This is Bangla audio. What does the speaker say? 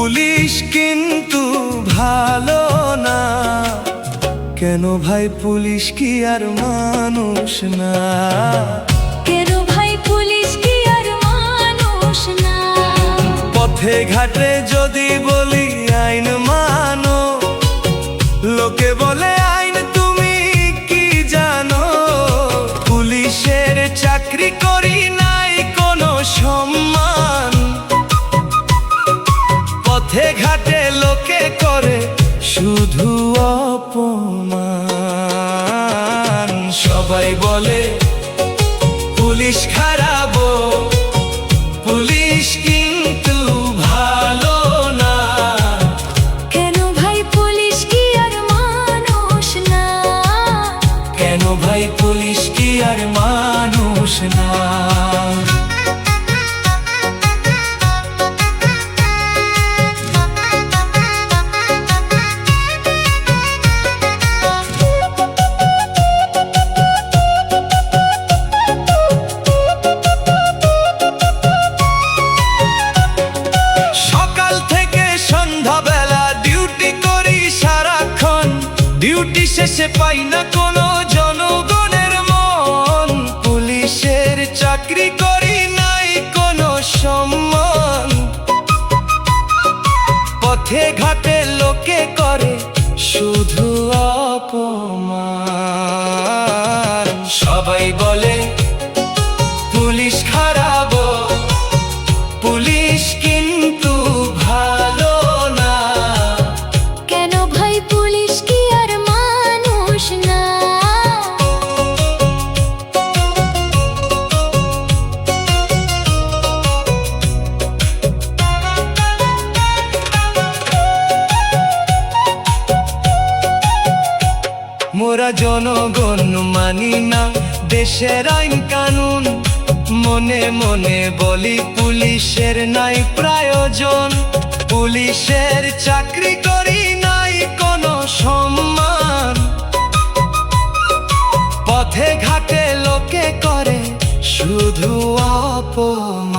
পুলিশ কিন্তু ভালো না। কেন ভাই পুলিশ কি আর মানুষ না? কেন ভাই পুলিশ কি আর মানুষ না? পথে ঘাটে যদি বলি আইন মানো, লোকে বলে আইন তুমি কি জানো? পুলিশের চাকরি করি নাই কোনো সম্মান, পথে ঘাটে লোকে করে শুধু অপমান। সবাই বলে পুলিশ খারাপ, পুলিশ কিন্তু ভালো না। কেন ভাই পুলিশ কি আর মানুষ না? কেন ভাই পুলিশ কি আর মানুষ না? ডিউটি শেষে পাই না কোনো জনগণের মন, পুলিশের চাকরি করি নাই কোনো সম্মান, পথে ঘাটে লোকে করে শুধু অপমান। সবাই বলে পুলিশ খারাপ, পুলিশ কিন্তু ভালো না। কেন ভাই পুলিশ কি আর মানুষ না? মোরা জনগণ মানি না দেশের আইন কানুন, মনে মনে বলি পুলিশের নাই প্রয়োজন। পুলিশের চাকরি করি নাই কোনো সম্মান, পথে ঘাটে লোকে করে শুধু অপমান।